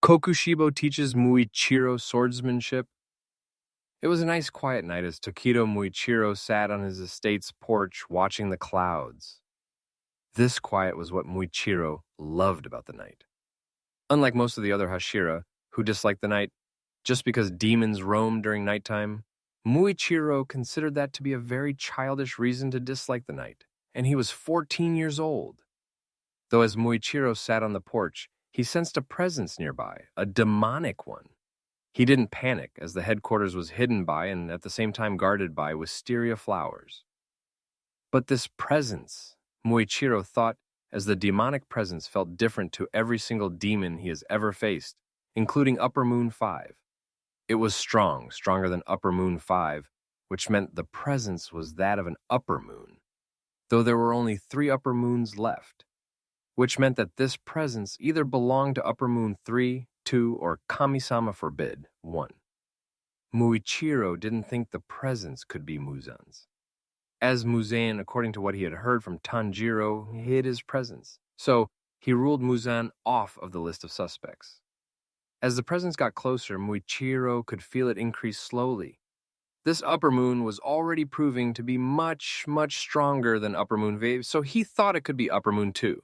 Kokushibo teaches Muichiro swordsmanship. It was a nice quiet night as Tokito Muichiro sat on his estate's porch watching the clouds. This quiet was what Muichiro loved about the night. Unlike most of the other Hashira, who disliked the night just because demons roamed during nighttime, Muichiro considered that to be a very childish reason to dislike the night, and he was 14 years old. Though as Muichiro sat on the porch, he sensed a presence nearby, a demonic one. He didn't panic, as the headquarters was hidden by and at the same time guarded by wisteria flowers. But this presence, Muichiro thought, as the demonic presence felt different to every single demon he has ever faced, including Upper Moon 5. It was strong, stronger than Upper Moon 5, which meant the presence was that of an upper moon, though there were only 3 upper moons left, which meant that this presence either belonged to Upper Moon 3, 2, or Kami-sama forbid, 1. Muichiro didn't think the presence could be Muzan's, as Muzan, according to what he had heard from Tanjiro, hid his presence, so he ruled Muzan off of the list of suspects. As the presence got closer, Muichiro could feel it increase slowly. This upper moon was already proving to be much, much stronger than Upper Moon 5, so he thought it could be Upper Moon 2.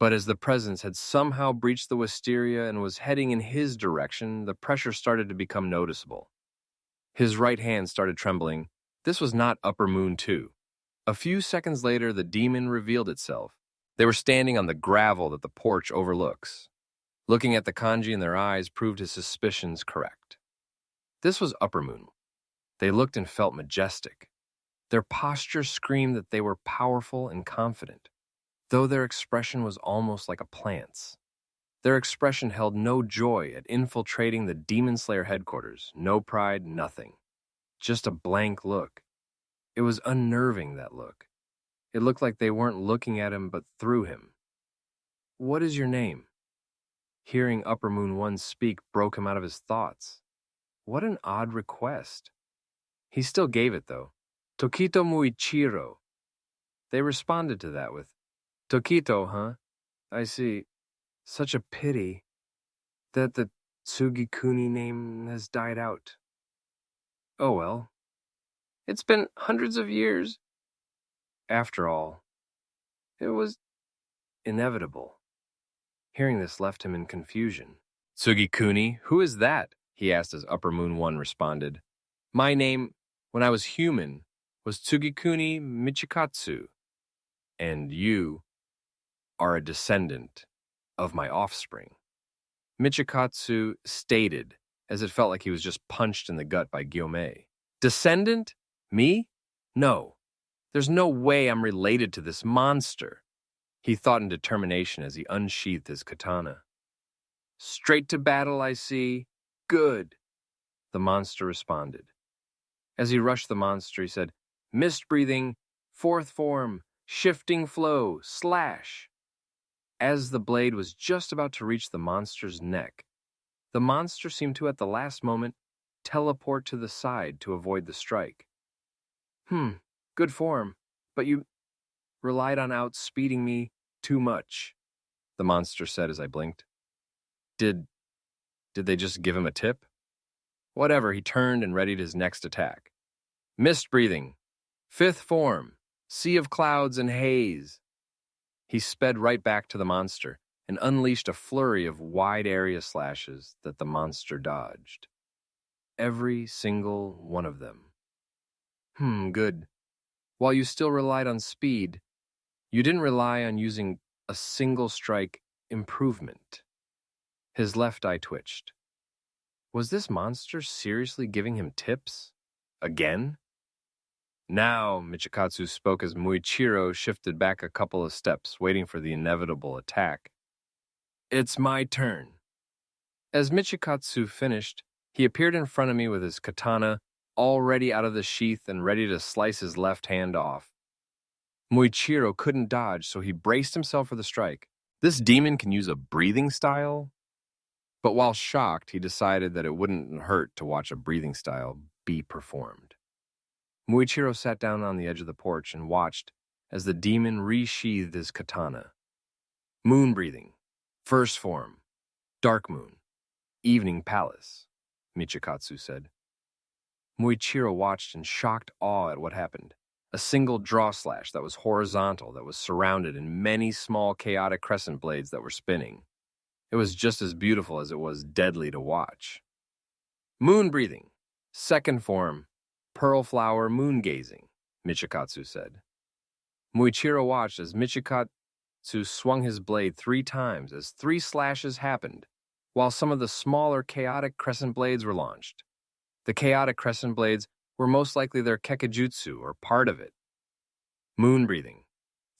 But as the presence had somehow breached the wisteria and was heading in his direction, the pressure started to become noticeable. His right hand started trembling. This was not Upper Moon 2. A few seconds later, the demon revealed itself. They were standing on the gravel that the porch overlooks. Looking at the kanji in their eyes proved his suspicions correct. This was Upper Moon. They looked and felt majestic. Their posture screamed that they were powerful and confident, though their expression was almost like a plant's. Their expression held no joy at infiltrating the Demon Slayer headquarters, no pride, nothing. Just a blank look. It was unnerving, that look. It looked like they weren't looking at him but through him. "What is your name?" Hearing Upper Moon 1 speak broke him out of his thoughts. What an odd request. He still gave it, though. "Tokito Muichiro." They responded to that with, "Tokito, huh? I see. Such a pity that the Tsugikuni name has died out." "Oh well. It's been hundreds of years. After all, it was inevitable." Hearing this left him in confusion. "Tsugikuni? Who is that?" he asked as Upper Moon 1 responded. "My name, when I was human, was Tsugikuni Michikatsu, and you are a descendant of my offspring." Michikatsu stated, as it felt like he was just punched in the gut by Gyomei. "Descendant? Me? No. There's no way I'm related to this monster," he thought in determination as he unsheathed his katana. "Straight to battle, I see. Good," the monster responded. As he rushed the monster, he said, "Mist breathing, 4th form, shifting flow, slash." As the blade was just about to reach the monster's neck, the monster seemed to, at the last moment, teleport to the side to avoid the strike. Good form, but you relied on outspeeding me too much," the monster said as I blinked. Did they just give him a tip? Whatever, he turned and readied his next attack. "Mist breathing, 5th form, sea of clouds and haze." He sped right back to the monster and unleashed a flurry of wide area slashes that the monster dodged. Every single one of them. Good. While you still relied on speed, you didn't rely on using a single strike improvement. His left eye twitched. Was this monster seriously giving him tips? Again? "Now," Michikatsu spoke as Muichiro shifted back a couple of steps, waiting for the inevitable attack. "It's my turn." As Michikatsu finished, he appeared in front of me with his katana already out of the sheath and ready to slice his left hand off. Muichiro couldn't dodge, so he braced himself for the strike. This demon can use a breathing style? But while shocked, he decided that it wouldn't hurt to watch a breathing style be performed. Muichiro sat down on the edge of the porch and watched as the demon resheathed his katana. Moon breathing, 1st form, dark moon, evening palace, Michikatsu said. Muichiro watched in shocked awe at what happened. A single draw slash that was horizontal, that was surrounded in many small chaotic crescent blades that were spinning. It was just as beautiful as it was deadly to watch. Moon breathing. Second form, pearl flower moon gazing, Michikatsu said. Muichiro watched as Michikatsu swung his blade 3 times as 3 slashes happened, while some of the smaller chaotic crescent blades were launched. The chaotic crescent blades were most likely their kekijutsu, or part of it. Moon breathing.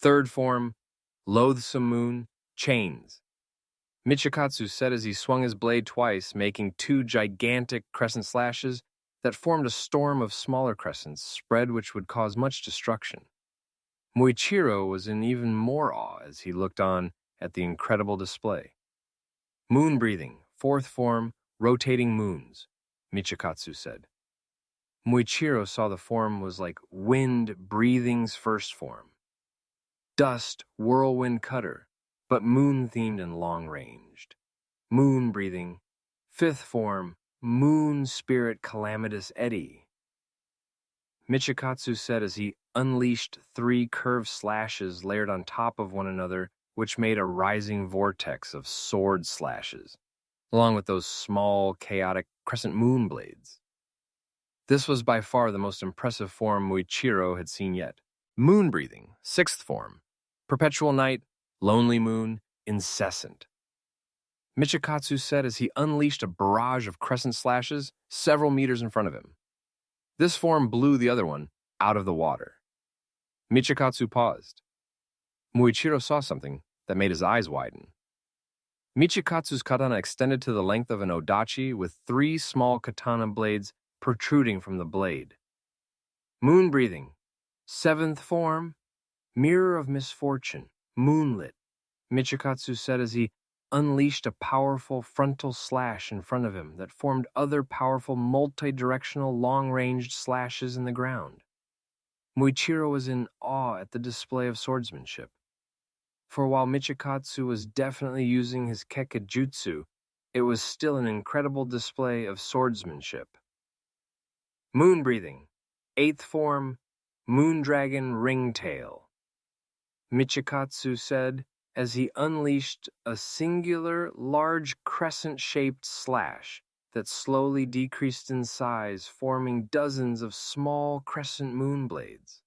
Third form, loathsome moon, chains. Michikatsu said as he swung his blade twice, making 2 gigantic crescent slashes that formed a storm of smaller crescents spread which would cause much destruction. Muichiro was in even more awe as he looked on at the incredible display. Moon breathing, fourth form, rotating moons, Michikatsu said. Muichiro saw the form was like wind breathing's first form. Dust, whirlwind cutter, but moon-themed and long-ranged. Moon breathing, fifth form, moon spirit calamitous eddy. Michikatsu said as he unleashed 3 curved slashes layered on top of one another, which made a rising vortex of sword slashes, along with those small, chaotic crescent moon blades. This was by far the most impressive form Muichiro had seen yet. Moon breathing, sixth form, perpetual night, lonely moon, incessant. Michikatsu said as he unleashed a barrage of crescent slashes several meters in front of him. This form blew the other one out of the water. Michikatsu paused. Muichiro saw something that made his eyes widen. Michikatsu's katana extended to the length of an odachi with 3 small katana blades protruding from the blade. Moon breathing, seventh form, mirror of misfortune, moonlit, Michikatsu said as he unleashed a powerful frontal slash in front of him that formed other powerful multi-directional long-ranged slashes in the ground. Muichiro was in awe at the display of swordsmanship. For while Michikatsu was definitely using his kekijutsu, it was still an incredible display of swordsmanship. Moon breathing, eighth form, moon dragon ringtail, Michikatsu said as he unleashed a singular, large crescent-shaped slash that slowly decreased in size, forming dozens of small crescent moon blades.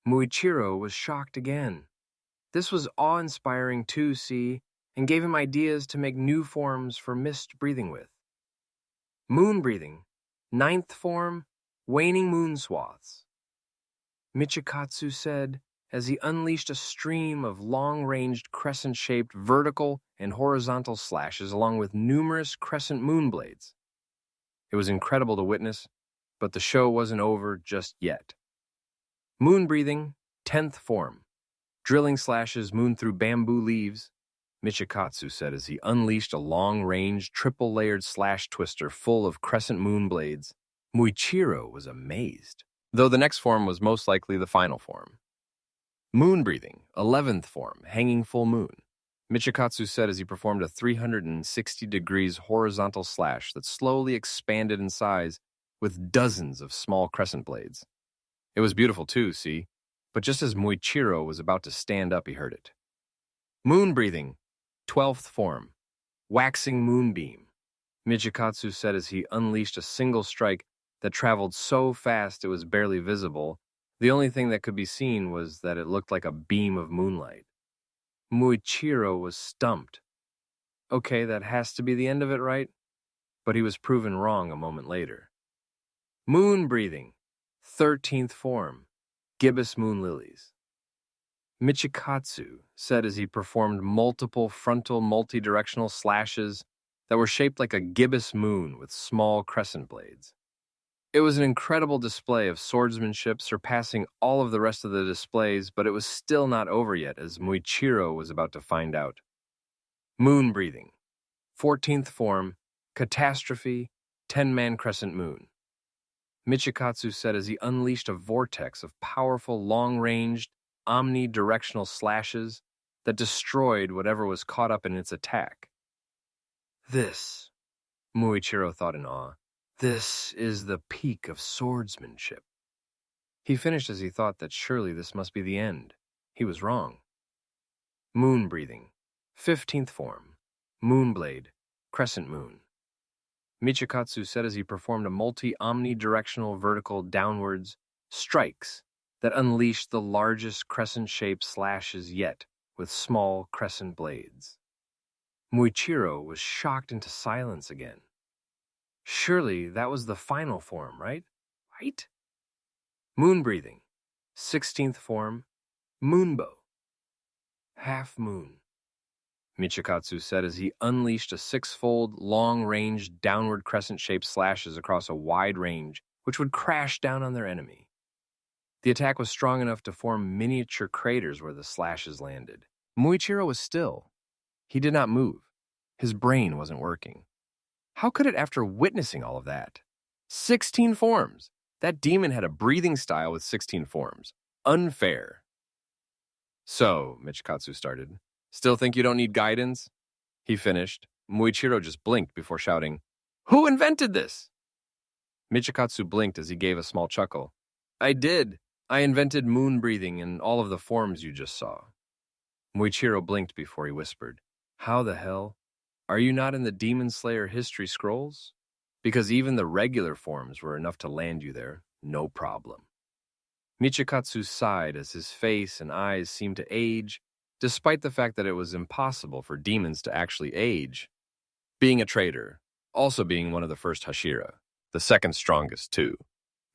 Muichiro was shocked again. This was awe-inspiring too, see, and gave him ideas to make new forms for mist breathing with. Moon breathing, ninth form, waning moon swaths, Michikatsu said as he unleashed a stream of long-ranged crescent-shaped vertical and horizontal slashes along with numerous crescent moon blades. It was incredible to witness, but the show wasn't over just yet. Moon breathing, 10th form, drilling slashes moon through bamboo leaves, Michikatsu said as he unleashed a long-range, triple-layered slash twister full of crescent moon blades. Muichiro was amazed, though the next form was most likely the final form. Moon breathing, 11th form, hanging full moon, Michikatsu said as he performed a 360 degrees horizontal slash that slowly expanded in size with dozens of small crescent blades. It was beautiful too, see, but just as Muichiro was about to stand up, he heard it. Moon breathing, 12th form, waxing moonbeam, Michikatsu said as he unleashed a single strike that traveled so fast it was barely visible. The only thing that could be seen was that it looked like a beam of moonlight. Muichiro was stumped. Okay, that has to be the end of it, right? But he was proven wrong a moment later. Moon breathing, 13th form, gibbous moon lilies, Michikatsu said as he performed multiple frontal multi-directional slashes that were shaped like a gibbous moon with small crescent blades. It was an incredible display of swordsmanship, surpassing all of the rest of the displays, but it was still not over yet, as Muichiro was about to find out. Moon breathing, 14th form, catastrophe, 10-man crescent moon, Michikatsu said as he unleashed a vortex of powerful, long-ranged, omnidirectional slashes that destroyed whatever was caught up in its attack. This Muichiro thought in awe. This is the peak of swordsmanship. He finished as he thought that surely this must be the end. He was wrong. Moon breathing. 15th form. Moonblade. Crescent moon. Michikatsu said as he performed a multi-omnidirectional vertical downwards strikes that unleashed the largest crescent-shaped slashes yet with small crescent blades. Muichiro was shocked into silence again. Surely that was the final form, right? Right? Moon breathing. 16th form. Moonbow. Half moon. Michikatsu said as he unleashed a six-fold, long-range, downward crescent-shaped slashes across a wide range, which would crash down on their enemy. The attack was strong enough to form miniature craters where the slashes landed. Muichiro was still. He did not move. His brain wasn't working. How could it after witnessing all of that? 16 forms! That demon had a breathing style with 16 forms. Unfair. So, Michikatsu started, still think you don't need guidance? He finished. Muichiro just blinked before shouting, Who invented this? Michikatsu blinked as he gave a small chuckle. I did. I invented moon breathing in all of the forms you just saw. Muichiro blinked before he whispered, How the hell? Are you not in the Demon Slayer history scrolls? Because even the regular forms were enough to land you there, no problem. Michikatsu sighed as his face and eyes seemed to age, despite the fact that it was impossible for demons to actually age. Being a traitor, also being one of the first Hashira, the second strongest too,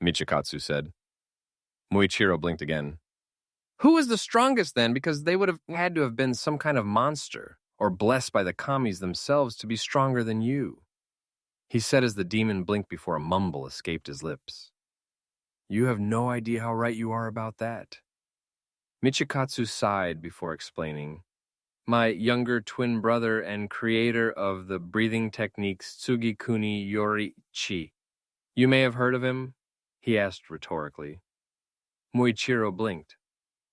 Michikatsu said. Muichiro blinked again. Who is the strongest then? Because they would have had to have been some kind of monster, or blessed by the kamis themselves to be stronger than you. He said as the demon blinked before a mumble escaped his lips. You have no idea how right you are about that. Michikatsu sighed before explaining. My younger twin brother and creator of the breathing techniques Tsugikuni Yoriichi. You may have heard of him? He asked rhetorically. Muichiro blinked.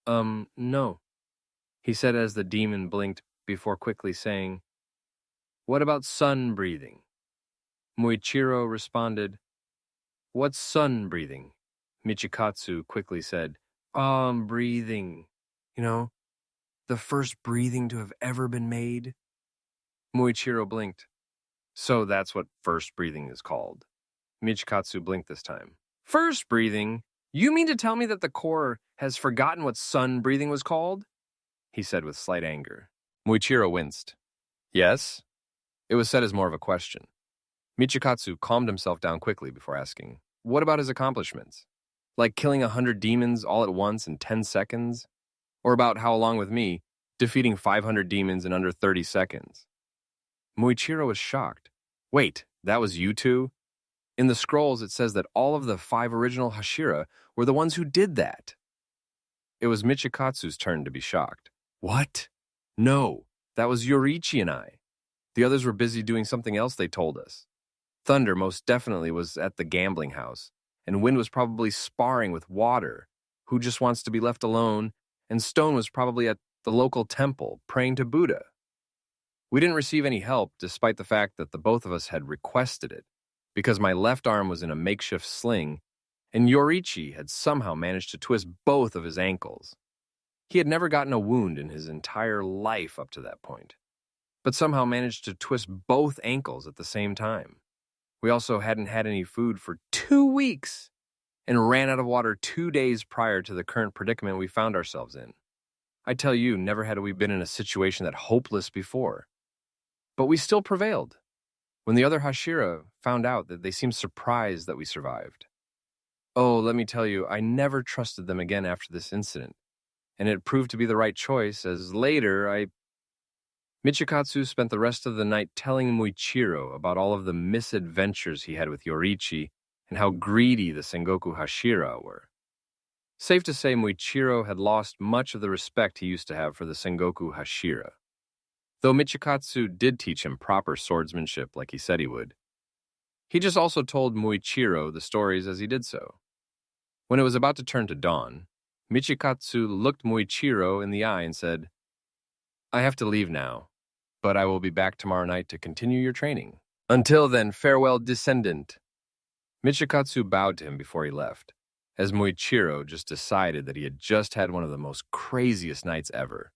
No. He said as the demon blinked before quickly saying, What about sun breathing? Muichiro responded, What's sun breathing? Michikatsu quickly said, Breathing. You know, the first breathing to have ever been made. Muichiro blinked. So that's what first breathing is called. Michikatsu blinked this time. First breathing? You mean to tell me that the Corps has forgotten what sun breathing was called? He said with slight anger. Muichiro winced. Yes? It was said as more of a question. Michikatsu calmed himself down quickly before asking, What about his accomplishments? Like killing 100 demons all at once in 10 seconds? Or about how, along with me, defeating 500 demons in under 30 seconds? Muichiro was shocked. Wait, that was you two? In the scrolls, it says that all of the 5 original Hashira were the ones who did that. It was Michikatsu's turn to be shocked. What? No, that was Yoriichi and I. The others were busy doing something else, they told us. Thunder most definitely was at the gambling house, and Wind was probably sparring with Water, who just wants to be left alone, and Stone was probably at the local temple, praying to Buddha. We didn't receive any help, despite the fact that the both of us had requested it, because my left arm was in a makeshift sling, and Yoriichi had somehow managed to twist both of his ankles. He had never gotten a wound in his entire life up to that point, but somehow managed to twist both ankles at the same time. We also hadn't had any food for 2 weeks and ran out of water 2 days prior to the current predicament we found ourselves in. I tell you, never had we been in a situation that hopeless before. But we still prevailed. When the other Hashira found out that they seemed surprised that we survived. Oh, let me tell you, I never trusted them again after this incident, and it proved to be the right choice, as later Michikatsu spent the rest of the night telling Muichiro about all of the misadventures he had with Yoriichi and how greedy the Sengoku Hashira were. Safe to say, Muichiro had lost much of the respect he used to have for the Sengoku Hashira. Though Michikatsu did teach him proper swordsmanship like he said he would. He just also told Muichiro the stories as he did so. When it was about to turn to dawn, Michikatsu looked Muichiro in the eye and said, I have to leave now, but I will be back tomorrow night to continue your training. Until then, farewell, descendant. Michikatsu bowed to him before he left, as Muichiro just decided that he had just had one of the most craziest nights ever.